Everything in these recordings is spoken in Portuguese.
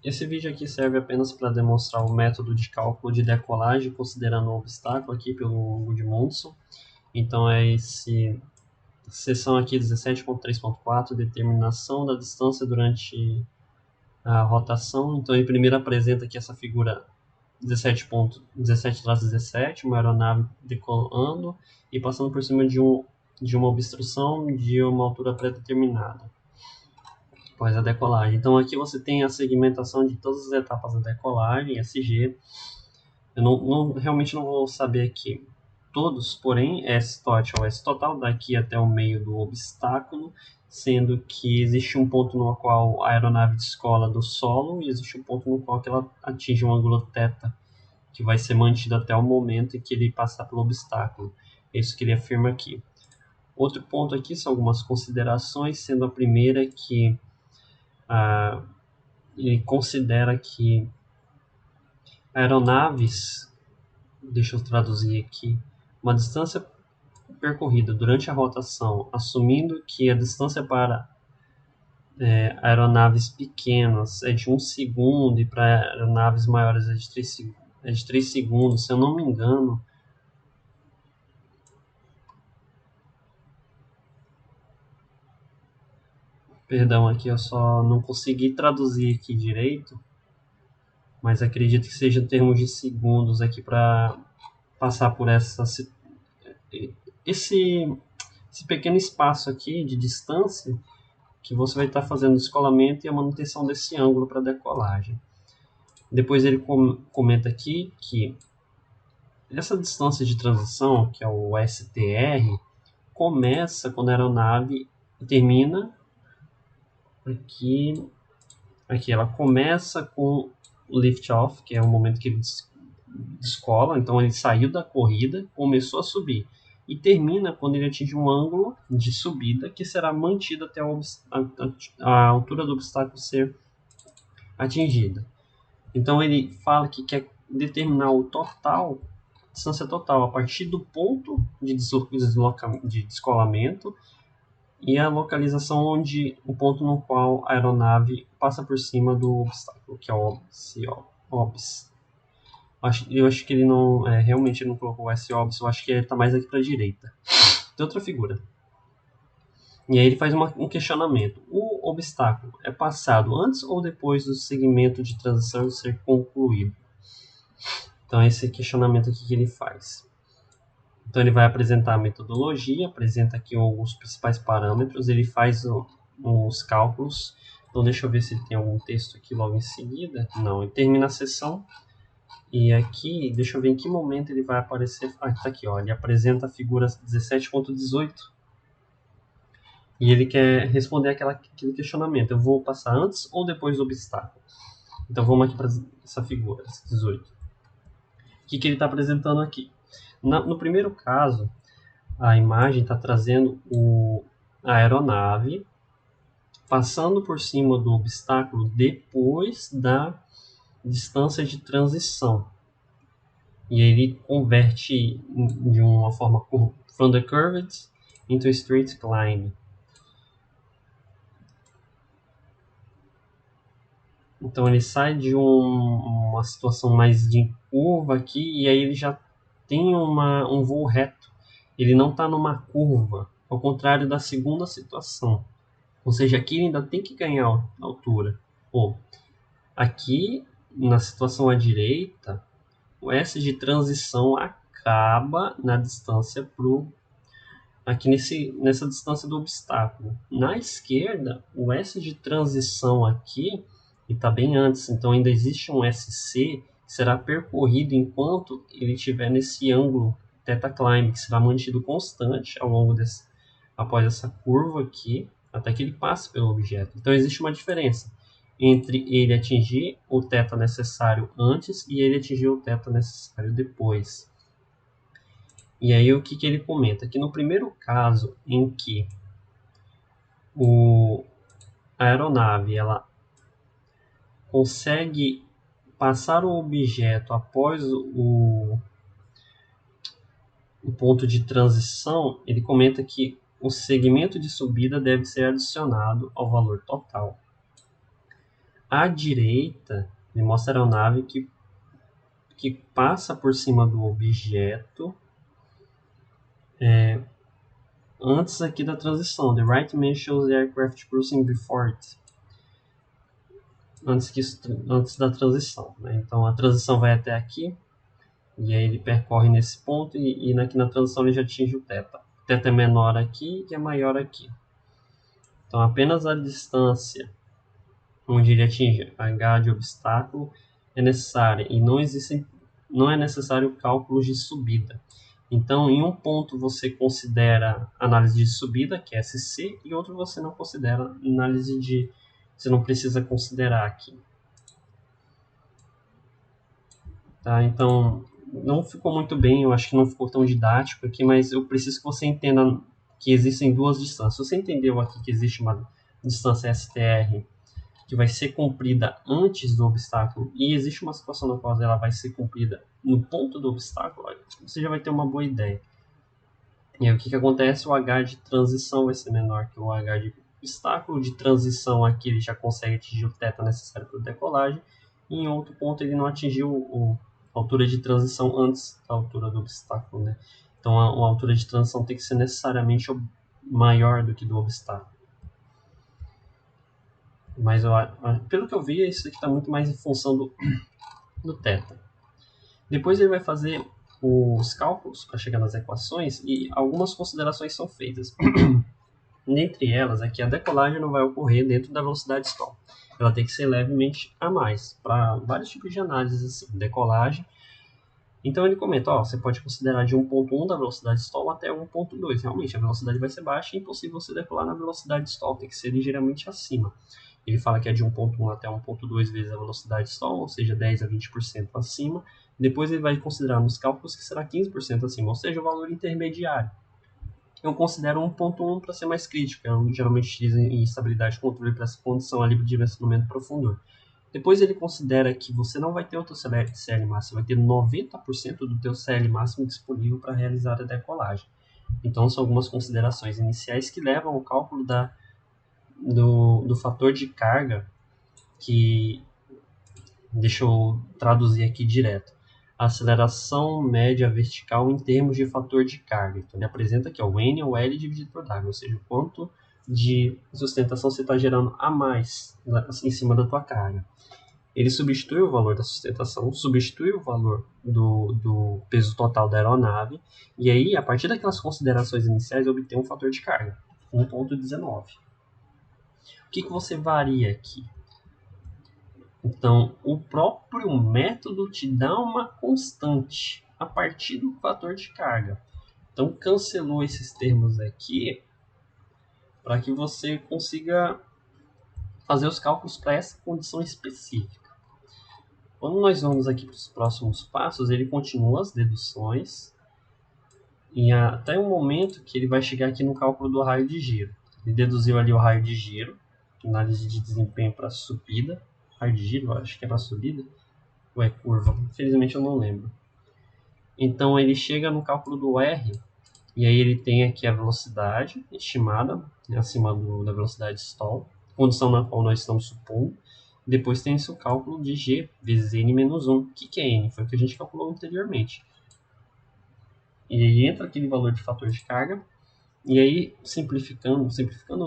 Esse vídeo aqui serve apenas para demonstrar o método de cálculo de decolagem, considerando um obstáculo aqui pelo Gudmundsson. Então é esse seção aqui 17.3.4, determinação da distância durante a rotação. Então ele primeiro apresenta aqui essa figura 17.17/17, uma aeronave decolando e passando por cima de uma obstrução de uma altura pré-determinada após a decolagem. Então aqui você tem a segmentação de todas as etapas da decolagem, SG. Eu realmente não vou saber aqui todos, porém S tot é o S total daqui até o meio do obstáculo, sendo que existe um ponto no qual a aeronave descola do solo e existe um ponto no qual ela atinge um ângulo θ, que vai ser mantido até o momento em que ele passar pelo obstáculo. É isso que ele afirma aqui. Outro ponto aqui são algumas considerações, sendo a primeira que ele considera que aeronaves, deixa eu traduzir aqui, uma distância percorrida durante a rotação, assumindo que a distância para aeronaves pequenas é de 1 segundo e para aeronaves maiores é de 3 segundos, se eu não me engano. Perdão, aqui eu só não consegui traduzir aqui direito, mas acredito que seja em termos de segundos aqui para passar por esse pequeno espaço aqui de distância que você vai estar fazendo o descolamento e a manutenção desse ângulo para decolagem. Depois ele comenta aqui que essa distância de transição, que é o STR, começa quando a aeronave termina aqui ela começa com o lift-off, que é o momento que ele descola, então ele saiu da corrida, começou a subir, e termina quando ele atinge um ângulo de subida que será mantido até a altura do obstáculo ser atingida. Então ele fala que quer determinar o total, distância total, a partir do ponto de descolamento e a localização onde o ponto no qual a aeronave passa por cima do obstáculo, que é o OBS. Eu acho que ele não realmente não colocou o S-OBS, eu acho que ele está mais aqui para a direita. Tem outra figura. E aí ele faz um questionamento. O obstáculo é passado antes ou depois do segmento de transição ser concluído? Então é esse questionamento aqui que ele faz. Então ele vai apresentar a metodologia, apresenta aqui os principais parâmetros, ele faz os cálculos. Então deixa eu ver se tem algum texto aqui logo em seguida. Não, ele termina a sessão. E aqui, deixa eu ver em que momento ele vai aparecer. Ah, tá aqui, ó. Ele apresenta a figura 17.18. E ele quer responder aquele questionamento. Eu vou passar antes ou depois do obstáculo? Então vamos aqui para essa figura, 18. O que ele está apresentando aqui? No primeiro caso, a imagem está trazendo a aeronave passando por cima do obstáculo depois da distância de transição. E ele converte de uma forma from the curved into a straight climb. Então ele sai de uma situação mais de curva aqui e aí ele já tem um voo reto. Ele não está numa curva, ao contrário da segunda situação. Ou seja, aqui ele ainda tem que ganhar altura. Aqui, na situação à direita, o S de transição acaba na distância aqui nessa distância do obstáculo. Na esquerda, o S de transição aqui está bem antes, então ainda existe um SC que será percorrido enquanto ele estiver nesse ângulo θ climb, que será mantido constante ao longo após essa curva aqui, até que ele passe pelo objeto. Então existe uma diferença entre ele atingir o θ necessário antes e ele atingir o θ necessário depois. E aí o que ele comenta? Que no primeiro caso em que a aeronave ela consegue passar o objeto após o ponto de transição, ele comenta que o segmento de subida deve ser adicionado ao valor total. À direita, ele mostra a aeronave que passa por cima do objeto antes aqui da transição. The right man shows the aircraft cruising before it. Antes da transição, né? Então a transição vai até aqui, e aí ele percorre nesse ponto, e aqui na transição ele já atinge o θ. O θ é menor aqui e é maior aqui. Então apenas a distância onde ele atinge h de obstáculo é necessária, e não é necessário cálculos de subida. Então, em um ponto você considera análise de subida, que é SC, e outro você não considera análise de... Você não precisa considerar aqui. Tá? Então, não ficou muito bem, eu acho que não ficou tão didático aqui, mas eu preciso que você entenda que existem duas distâncias. Se você entendeu aqui que existe uma distância STR que vai ser cumprida antes do obstáculo, e existe uma situação na qual ela vai ser cumprida no ponto do obstáculo, você já vai ter uma boa ideia. E aí o que acontece? O H de transição vai ser menor que o H de obstáculo. De transição aqui ele já consegue atingir o θ necessário para a decolagem, e em outro ponto ele não atingiu a altura de transição antes da altura do obstáculo, né? Então a altura de transição tem que ser necessariamente maior do que do obstáculo. Mas pelo que eu vi, isso aqui está muito mais em função do θ. Depois ele vai fazer os cálculos para chegar nas equações, e algumas considerações são feitas. Dentre elas, é que a decolagem não vai ocorrer dentro da velocidade stall. Ela tem que ser levemente a mais, para vários tipos de análises, assim, decolagem. Então ele comenta, você pode considerar de 1.1 da velocidade stall até 1.2. Realmente, a velocidade vai ser baixa e é impossível você decolar na velocidade stall, tem que ser ligeiramente acima. Ele fala que é de 1.1 até 1.2 vezes a velocidade stall, ou seja, 10 a 20% acima. Depois ele vai considerar nos cálculos que será 15% acima, ou seja, o valor intermediário. Eu considero 1.1 para ser mais crítico, eu geralmente utilizo em estabilidade de controle para essa condição ali de direcionamento profundor. Depois ele considera que você não vai ter o teu CL máximo, vai ter 90% do teu CL máximo disponível para realizar a decolagem. Então são algumas considerações iniciais que levam ao cálculo do fator de carga, que deixa eu traduzir aqui direto. A aceleração média vertical em termos de fator de carga. Então ele apresenta aqui o N ou L dividido por W, ou seja, o quanto de sustentação você está gerando a mais em cima da tua carga. Ele substitui o valor da sustentação, substitui o valor do peso total da aeronave, e aí, a partir daquelas considerações iniciais, obtém um fator de carga, 1.19. O que você varia aqui? Então, o próprio método te dá uma constante a partir do fator de carga. Então, cancelou esses termos aqui para que você consiga fazer os cálculos para essa condição específica. Quando nós vamos aqui para os próximos passos, ele continua as deduções e até o momento que ele vai chegar aqui no cálculo do raio de giro. Ele deduziu ali o raio de giro, análise de desempenho para subida. Raio de giro, acho que é para subida, ou é curva, infelizmente eu não lembro. Então ele chega no cálculo do R, e aí ele tem aqui a velocidade estimada, né, acima da velocidade stall, condição na qual nós estamos supondo. Depois tem esse cálculo de G vezes N menos 1. O que é N? Foi o que a gente calculou anteriormente. E aí entra aquele valor de fator de carga, e aí simplificando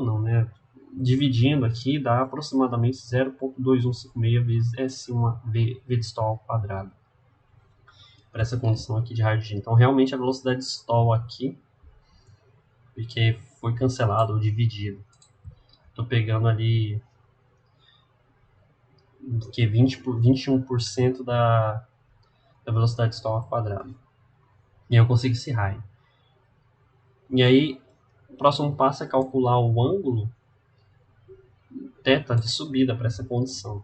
não, né? Dividindo aqui, dá aproximadamente 0.2156 vezes S1 V de stall ao quadrado. Para essa condição aqui de raio de giro. Então, realmente, a velocidade de stall aqui, porque foi cancelado ou dividido. Estou pegando ali que 21% da velocidade de stall ao quadrado. E aí eu consigo esse raio. E aí, o próximo passo é calcular o ângulo θ de subida para essa condição.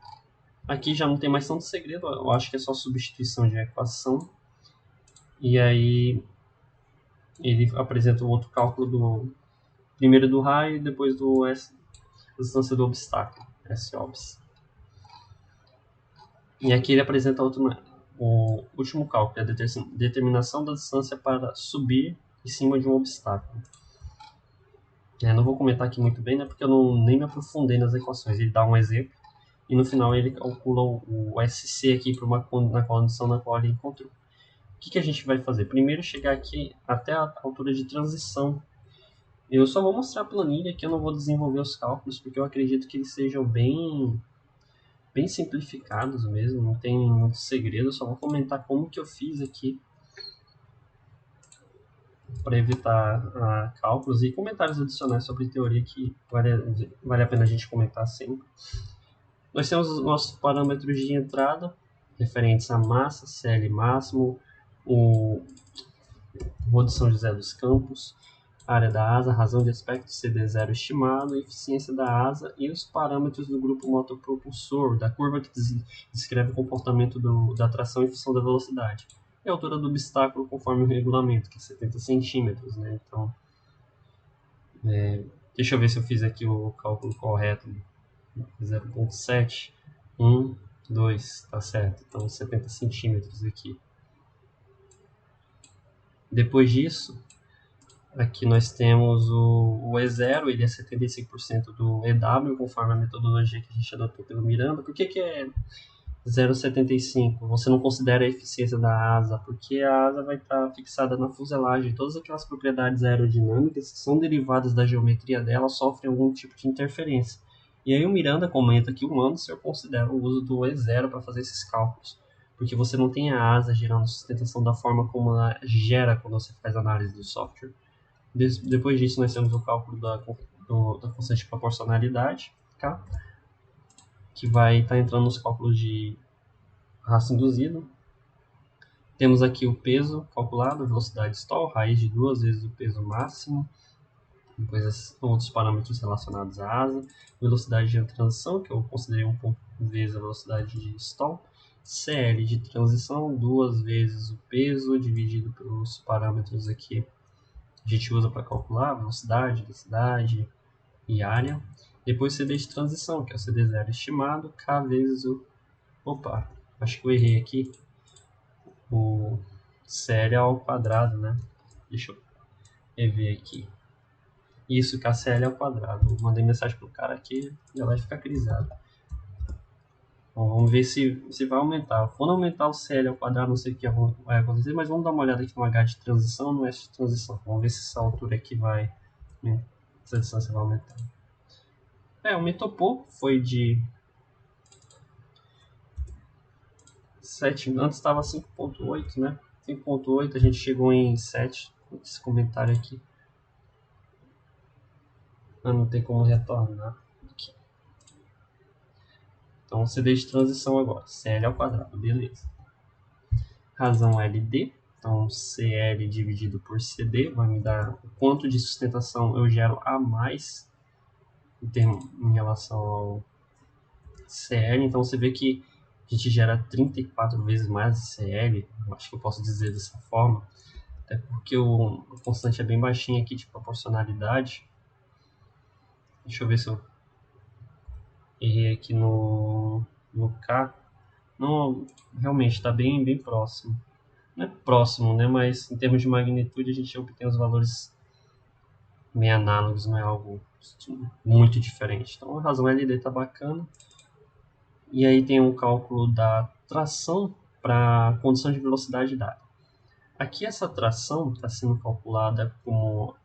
Aqui já não tem mais tanto segredo, eu acho que é só substituição de equação. E aí ele apresenta um outro cálculo primeiro do raio e depois da distância do obstáculo, S-OBS. E aqui ele apresenta o último cálculo, que é a determinação da distância para subir em cima de um obstáculo. Não vou comentar aqui muito bem, né, porque eu nem me aprofundei nas equações. Ele dá um exemplo e no final ele calcula o SC aqui para na condição na qual ele encontrou. O que a gente vai fazer? Primeiro chegar aqui até a altura de transição. Eu só vou mostrar a planilha, que eu não vou desenvolver os cálculos, porque eu acredito que eles sejam bem simplificados mesmo, não tem muito segredo, eu só vou comentar como que eu fiz aqui para evitar cálculos e comentários adicionais sobre teoria que vale a pena a gente comentar sempre. Nós temos os nossos parâmetros de entrada, referentes a massa, CL máximo, o Rua de São José dos Campos, área da asa, razão de aspecto CD0 estimado, eficiência da asa e os parâmetros do grupo motopropulsor, da curva que descreve o comportamento da tração em função da velocidade. E a altura do obstáculo conforme o regulamento, que é 70 centímetros, né? Então, deixa eu ver se eu fiz aqui o cálculo correto. 0.7, 1, 2, tá certo. Então, 70 centímetros aqui. Depois disso, aqui nós temos o E0, ele é 75% do EW, conforme a metodologia que a gente adotou pelo Miranda. Por que é 0,75? Você não considera a eficiência da asa, porque a asa vai estar fixada na fuselagem. Todas aquelas propriedades aerodinâmicas que são derivadas da geometria dela sofrem algum tipo de interferência. E aí o Miranda comenta que o Anderson considera o uso do E0 para fazer esses cálculos, porque você não tem a asa gerando sustentação da forma como ela gera quando você faz análise do software. Depois disso, nós temos o cálculo da constante de proporcionalidade, tá? Que vai estar entrando nos cálculos de raça induzido. Temos aqui o peso calculado, velocidade stall, raiz de 2 vezes o peso máximo. Depois outros parâmetros relacionados à asa, velocidade de transição, que eu considerei 1 vezes a velocidade de stall, CL de transição, 2 vezes o peso dividido pelos parâmetros aqui a gente usa para calcular velocidade, densidade e área. Depois CD de transição, que é o CD0 estimado, K vezes o... Opa, acho que eu errei aqui. O CL ao quadrado, né? Deixa eu rever aqui. Isso, KCL ao quadrado. Eu mandei mensagem pro cara aqui, já vai ficar crisado. Bom, vamos ver se vai aumentar. Quando aumentar o CL ao quadrado, não sei o que vai acontecer, mas vamos dar uma olhada aqui no H de transição e no S de transição. Vamos ver se essa altura aqui vai... Essa distância vai aumentar. Aumentou pouco, foi de 7, antes estava 5.8, né? 5.8, a gente chegou em 7. Esse comentário aqui. Não tem como retornar. Aqui. Então, CD de transição agora. CL ao quadrado, beleza. Razão LD. Então, CL dividido por CD vai me dar o quanto de sustentação eu gero a mais em relação ao CL. Então, você vê que a gente gera 34 vezes mais de CL. Eu acho que eu posso dizer dessa forma. Até porque a constante é bem baixinha aqui de proporcionalidade. Deixa eu ver se eu errei aqui no K. Não, realmente está bem próximo. Não é próximo, né? Mas em termos de magnitude a gente obtém os valores meio análogos, não é algo muito diferente. Então a razão LD está bacana. E aí tem um cálculo da tração para condição de velocidade dada. Aqui essa tração está sendo calculada como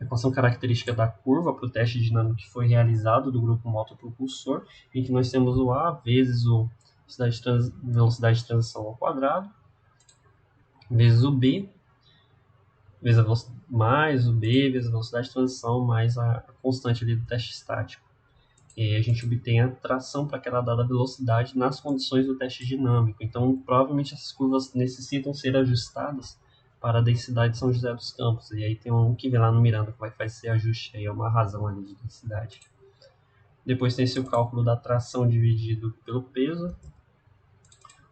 equação característica da curva para o teste dinâmico que foi realizado do grupo motopropulsor, em que nós temos o A vezes o velocidade de transição ao quadrado, vezes o B, vezes a mais o B, vezes a velocidade de transição, mais a constante ali do teste estático. E a gente obtém a tração para aquela dada velocidade nas condições do teste dinâmico. Então, provavelmente essas curvas necessitam ser ajustadas para a densidade de São José dos Campos. E aí tem um que vem lá no Miranda que vai fazer esse ajuste aí, é uma razão ali de densidade. Depois tem esse o cálculo da tração dividido pelo peso.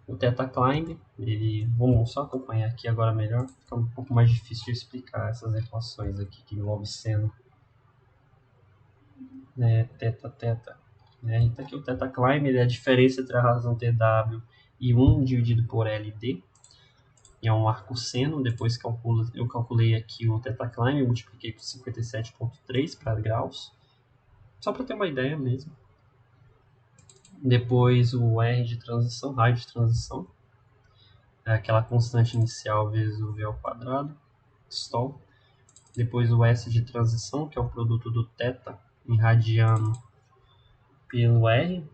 O Theta Climb, vamos só acompanhar aqui agora melhor, fica um pouco mais difícil de explicar essas equações aqui que envolvem seno. Theta. Então aqui o Theta Climb, ele é a diferença entre a razão TW e 1 dividido por LD. e é um arco seno. Depois eu calculei aqui o θclimb, eu multipliquei por 57,3 para graus, só para ter uma ideia mesmo. Depois o R de transição, raio de transição, é aquela constante inicial vezes o V ao quadrado, stall. Depois o S de transição, que é o produto do θ em radiano pelo R.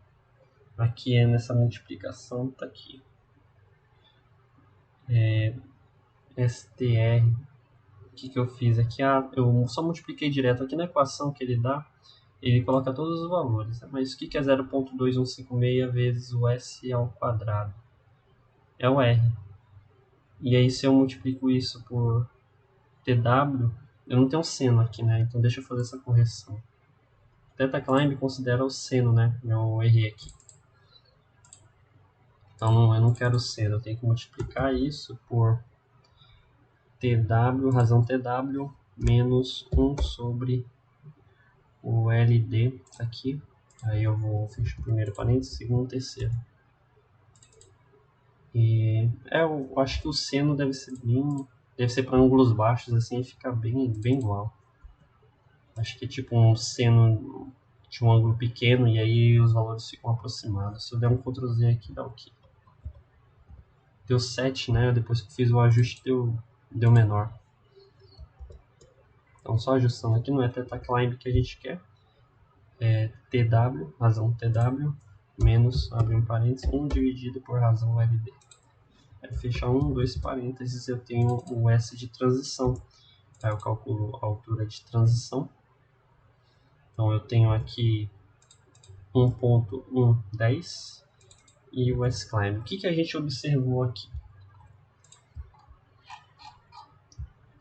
Aqui é nessa multiplicação, tá aqui. STR. O que eu fiz aqui? Eu só multipliquei direto aqui na equação que ele dá. Ele coloca todos os valores. Mas o que é 0.2156 vezes o S ao quadrado? É o R. E aí se eu multiplico isso por TW, eu não tenho seno aqui, né? Então deixa eu fazer essa correção. θclimb considera o seno, né? Eu errei aqui. Então eu não quero seno, eu tenho que multiplicar isso por TW, razão TW, menos 1 sobre o LD aqui. Aí eu vou fechar o primeiro parênteses, segundo, terceiro. E eu acho que o seno deve ser para ângulos baixos assim e ficar bem igual. Acho que é tipo um seno de um ângulo pequeno e aí os valores ficam aproximados. Se eu der um Ctrl Z aqui, dá o quê? Deu 7, né? Depois que eu fiz o ajuste deu menor. Então só ajustando aqui, não é θclimb que a gente quer. É TW, razão TW, menos, abre um parênteses, 1 dividido por razão LD. Aí fechar 2 parênteses, eu tenho o S de transição. Aí eu calculo a altura de transição. Então eu tenho aqui 1.110 e o S-climb. O que a gente observou aqui?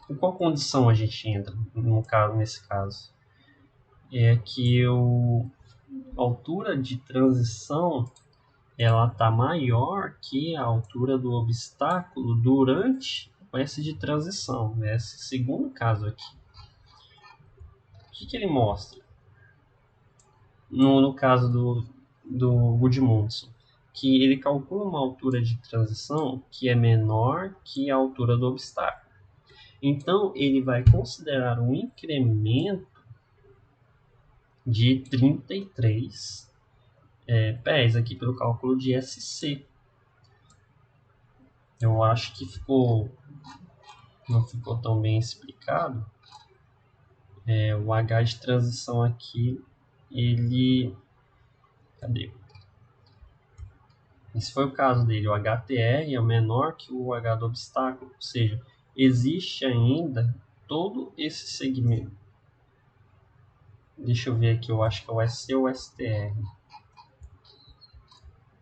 Em qual condição a gente entra nesse caso? É que a altura de transição ela está maior que a altura do obstáculo durante o S de transição. Esse segundo caso aqui. O que ele mostra? No caso do Gudmundsson, que ele calcula uma altura de transição que é menor que a altura do obstáculo. Então, ele vai considerar um incremento de 33 pés aqui pelo cálculo de SC. Eu acho que não ficou tão bem explicado. O H de transição aqui, cadê? Esse foi o caso dele. O HTR é menor que o H do obstáculo, ou seja, existe ainda todo esse segmento. Deixa eu ver aqui, eu acho que é o SC ou o STR.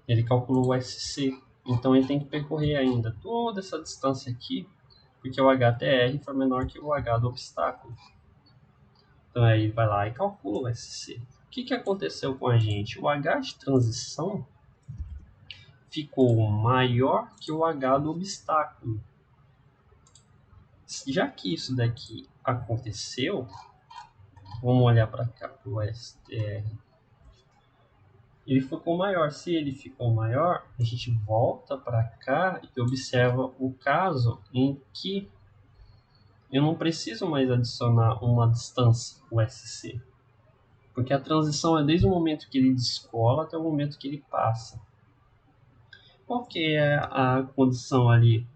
Ele calculou o SC, então ele tem que percorrer ainda toda essa distância aqui, porque o HTR foi menor que o H do obstáculo. Então aí ele vai lá e calcula o SC. O que aconteceu com a gente? O H de transição ficou maior que o H do obstáculo. Já que isso daqui aconteceu, vamos olhar para cá, para o STR. Ele ficou maior. Se ele ficou maior, a gente volta para cá e observa o caso em que eu não preciso mais adicionar uma distância, o SC. Porque a transição é desde o momento que ele descola até o momento que ele passa. Qual que é a condição ali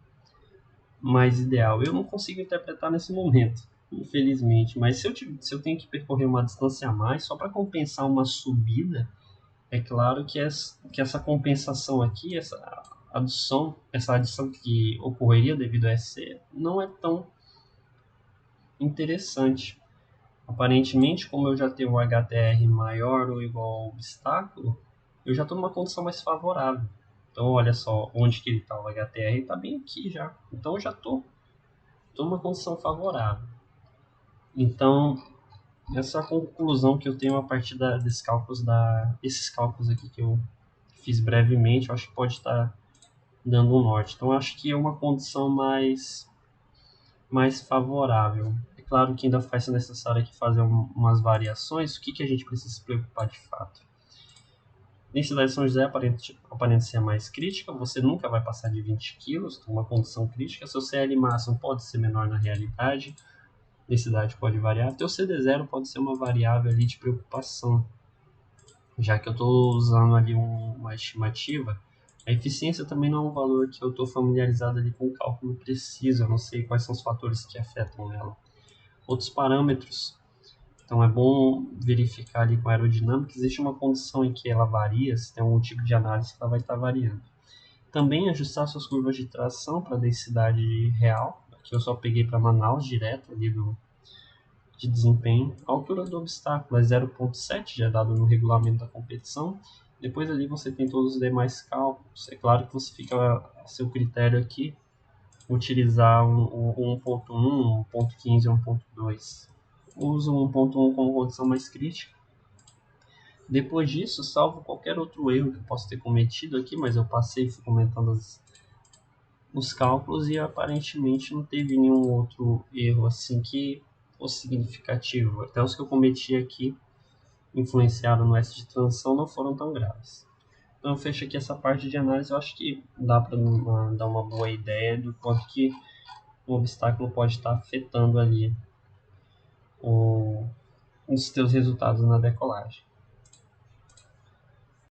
mais ideal? Eu não consigo interpretar nesse momento, infelizmente. Mas se eu tenho que percorrer uma distância a mais só para compensar uma subida, é claro que essa compensação aqui, essa adição que ocorreria devido a SC, não é tão interessante. Aparentemente, como eu já tenho um HTR maior ou igual ao obstáculo, eu já estou numa condição mais favorável. Então, olha só onde que ele está. O HTR está bem aqui já. Então, eu já estou numa condição favorável. Então, essa é a conclusão que eu tenho a partir desses cálculos aqui que eu fiz brevemente. Eu acho que pode estar dando um norte. Então, eu acho que é uma condição mais favorável. É claro que ainda vai ser necessário aqui fazer umas variações. O que a gente precisa se preocupar de fato? Densidade de São José aparenta ser a mais crítica, você nunca vai passar de 20 kg, uma condição crítica. Seu CL máximo pode ser menor na realidade, densidade pode variar. Teu CD0 pode ser uma variável ali de preocupação, já que eu estou usando ali uma estimativa. A eficiência também não é um valor que eu estou familiarizado ali com o cálculo preciso, eu não sei quais são os fatores que afetam ela. Outros parâmetros, então é bom verificar ali com a aerodinâmica, existe uma condição em que ela varia, se tem algum tipo de análise que ela vai estar variando. Também ajustar suas curvas de tração para a densidade real, aqui eu só peguei para Manaus direto ali de desempenho. A altura do obstáculo é 0,7, já é dado no regulamento da competição. Depois ali você tem todos os demais cálculos. É claro que você fica a seu critério aqui utilizar um 1.1, 1.15 ou 1.2. Uso 1.1 como condição mais crítica. Depois disso, salvo qualquer outro erro que eu possa ter cometido aqui, mas eu passei e fui comentando os cálculos e aparentemente não teve nenhum outro erro assim que fosse significativo. Até os que eu cometi aqui, influenciado no S de transição, não foram tão graves. Então eu fecho aqui essa parte de análise. Eu acho que dá para dar uma boa ideia do quanto que o obstáculo pode estar afetando ali os teus resultados na decolagem.